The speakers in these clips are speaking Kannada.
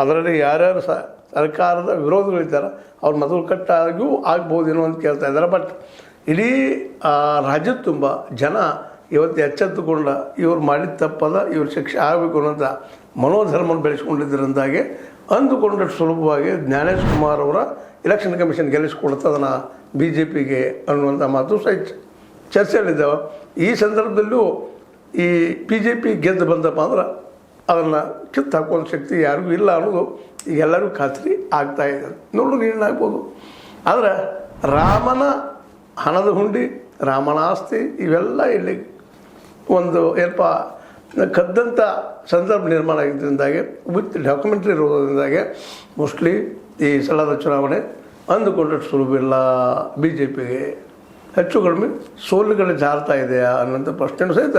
ಅದರಲ್ಲಿ ಯಾರ್ಯಾರು ಸರ್ಕಾರದ ವಿರೋಧಿಗಳಿದ್ದಾರೆ ಅವ್ರು ಮೊದಲು ಕಟ್ಟಾಗಿಯೂ ಆಗ್ಬೋದೇನೋ ಅಂತ ಕೇಳ್ತಾ ಇದ್ದಾರೆ. ಬಟ್ ಇಡೀ ರಾಜ್ಯದ ತುಂಬ ಜನ ಇವತ್ತು ಎಚ್ಚೆತ್ತುಕೊಂಡ ಇವ್ರು ಮಾಡಿದ ತಪ್ಪದ, ಇವ್ರು ಶಿಕ್ಷೆ ಆಗಬೇಕು ಅನ್ನೋಂಥ ಮನೋಧರ್ಮವನ್ನು ಬೆಳೆಸ್ಕೊಂಡಿದ್ದರಿಂದಾಗೆ ಅಂದುಕೊಂಡಷ್ಟು ಸುಲಭವಾಗಿ ಜ್ಞಾನೇಶ್ ಕುಮಾರ್ ಅವರ ಎಲೆಕ್ಷನ್ ಕಮಿಷನ್ ಗೆಲ್ಲಿಸ್ಕೊಡುತ್ತೆ ಅದನ್ನು BJPಗೆ ಅನ್ನುವಂಥ ಮಾತು ಸಹಿತ ಚರ್ಚೆಯಲ್ಲಿದ್ದಾವೆ. ಈ ಸಂದರ್ಭದಲ್ಲೂ ಈ BJP ಗೆದ್ದು ಬಂದಪ್ಪ ಅಂದ್ರೆ ಅದನ್ನು ಕಿತ್ತು ಹಾಕುವಂಥ ಶಕ್ತಿ ಯಾರಿಗೂ ಇಲ್ಲ ಅನ್ನೋದು ಈಗ ಎಲ್ಲರೂ ಖಾತ್ರಿ ಆಗ್ತಾಯಿದೆ. ನೋಡೋದು ಏನಾಗ್ಬೋದು. ಆದರೆ ರಾಮನ ಹಣದ ಹುಂಡಿ, ರಾಮನ ಆಸ್ತಿ ಇವೆಲ್ಲ ಇಲ್ಲಿ ಒಂದು ಏನಪ್ಪ ಕದ್ದಂಥ ಸಂದರ್ಭ ನಿರ್ಮಾಣ ಆಗಿದ್ದರಿಂದಾಗೆ ವಿತ್ ಡಾಕ್ಯುಮೆಂಟ್ರಿ ಇರೋದ್ರಿಂದಾಗೆ ಮೋಸ್ಟ್ಲಿ ಈ ಸಲದ ಚುನಾವಣೆ ಅಂದುಕೊಂಡಷ್ಟು ಸುಲಭ ಇಲ್ಲ. BJPಗೆ ಹೆಚ್ಚು ಕಡಿಮೆ ಸೋಲುಗಳು ಜಾರ್ತಾ ಇದೆಯಾ ಅನ್ನೋಂಥ ಪ್ರಶ್ನೆನೂ ಸಹಿತ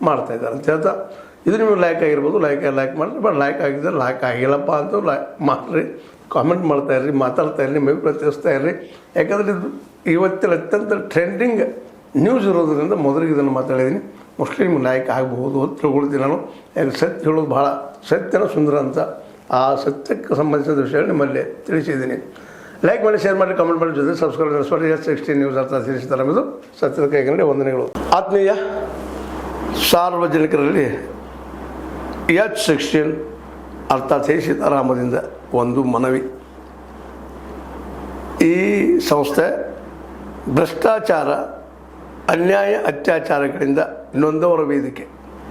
ಮಾಡ್ತಾಯಿದ್ದಾರೆ ಅಂತ ಹೇಳ್ತಾ, ಇದು ನಿಮಗೆ ಲೈಕ್ ಆಗಿರ್ಬೋದು, ಲೈಕ್ ಮಾಡಿರಿ. ಬಟ್ ಲೈಕ್ ಆಗಿದ್ದರೆ ಲೈಕ್ ಆಗಿಲ್ಲಪ್ಪ ಅಂತ ಮಾಡಿರಿ, ಕಾಮೆಂಟ್ ಮಾಡ್ತಾಯಿರ್ರಿ, ಮಾತಾಡ್ತಾಯಿರ್ರಿ, ಮೈ ಪ್ರತಿಸ್ತಾ ಇರ್ರಿ. ಯಾಕಂದರೆ ಇದು ಇವತ್ತಿನ ಅತ್ಯಂತ ಟ್ರೆಂಡಿಂಗ್ ನ್ಯೂಸ್ ಇರೋದ್ರಿಂದ ಮೊದಲಿಗೆ ಇದನ್ನು ಮಾತಾಡಿದ್ದೀನಿ. ಮೋಸ್ಟ್ಲಿ ನಿಮ್ಗೆ ಲೈಕ್ ಆಗಬಹುದು ಅಂತ ತಿಳ್ಕೊಳ್ತೀನಿ ನಾನು. ಯಾಕೆ ಸತ್ಯ ಹೇಳೋದು ಭಾಳ ಸತ್ಯನ ಸುಂದರ ಅಂತ, ಆ ಸತ್ಯಕ್ಕೆ ಸಂಬಂಧಿಸಿದ ವಿಷಯ ನಿಮ್ಮಲ್ಲಿ ತಿಳಿಸಿದ್ದೀನಿ. ಲೈಕ್ ಮಾಡಿ, ಶೇರ್ ಮಾಡಿ, ಕಮೆಂಟ್ ಮಾಡಿ, ಜೊತೆ ಸಬ್ಸ್ಕ್ರೈಬ್ ಮಾಡಿ. H16 ನ್ಯೂಸ್ ಅರ್ಥ ತಿಳಿಸಿದ್ದಾರೆ ಇದು ಸತ್ಯದ ಕೈಗಂಡೆ ವಂದನೆಗಳು. ಆತ್ಮೀಯ ಸಾರ್ವಜನಿಕರಲ್ಲಿ H16 ಅರ್ಥಾತ್ ಸೀತಾರಾಮದಿಂದ ಒಂದು ಮನವಿ. ಈ ಸಂಸ್ಥೆ ಭ್ರಷ್ಟಾಚಾರ, ಅನ್ಯಾಯ, ಅತ್ಯಾಚಾರಗಳಿಂದ ನೊಂದವರ ವೇದಿಕೆ.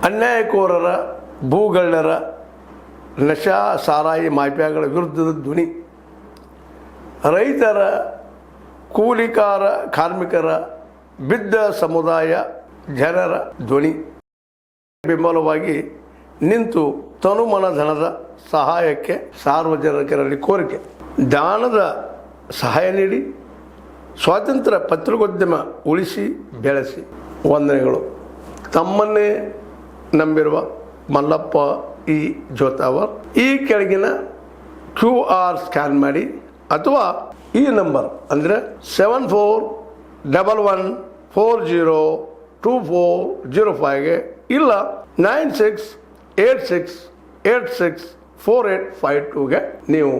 ಅನ್ಯಾಯಕೋರರ, ಭೂಗಳ್ಳರ, ನಶಾ ಸಾರಾಯಿ ಮಾಫಿಯಾಗಳ ವಿರುದ್ಧದ ಧ್ವನಿ. ರೈತರ, ಕೂಲಿಕಾರ, ಕಾರ್ಮಿಕರ, ಬಿದ್ದ ಸಮುದಾಯ ಜನರ ಧ್ವನಿ. ಬೆಂಬಲವಾಗಿ ನಿಂತು ತನುಮನ ಧನದ ಸಹಾಯಕ್ಕೆ ಸಾರ್ವಜನಿಕರಲ್ಲಿ ಕೋರಿಕೆ. ದಾನದ ಸಹಾಯ ನೀಡಿ ಸ್ವಾತಂತ್ರ್ಯ ಪತ್ರಿಕೋದ್ಯಮ ಉಳಿಸಿ ಬೆಳೆಸಿ. ವಂದನೆಗಳು. ತಮ್ಮನ್ನೇ ನಂಬಿರುವ ಮಲ್ಲಪ್ಪ ಇ ಜೋತಾವರ್. ಈ ಕೆಳಗಿನ QR ಸ್ಕ್ಯಾನ್ ಮಾಡಿ ಅಥವಾ ಈ ನಂಬರ್ ಅಂದರೆ 7411402405ಗೆ ಇಲ್ಲ 9686864852ಗೆ ನೀವು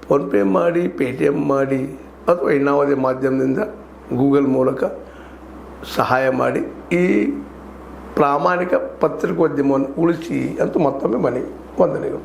ಫೋನ್ಪೇ ಮಾಡಿ, ಪೇಟಿಎಮ್ ಮಾಡಿ ಅಥವಾ ಇನ್ನಾವುದೇ ಮಾಧ್ಯಮದಿಂದ ಗೂಗಲ್ ಮೂಲಕ ಸಹಾಯ ಮಾಡಿ ಈ ಪ್ರಾಮಾಣಿಕ ಪತ್ರಿಕೋದ್ಯಮವನ್ನು ಉಳಿಸಿ ಅಂತ ಮತ್ತೊಮ್ಮೆ ಮನವಿ. ವಂದನೆಗಳು.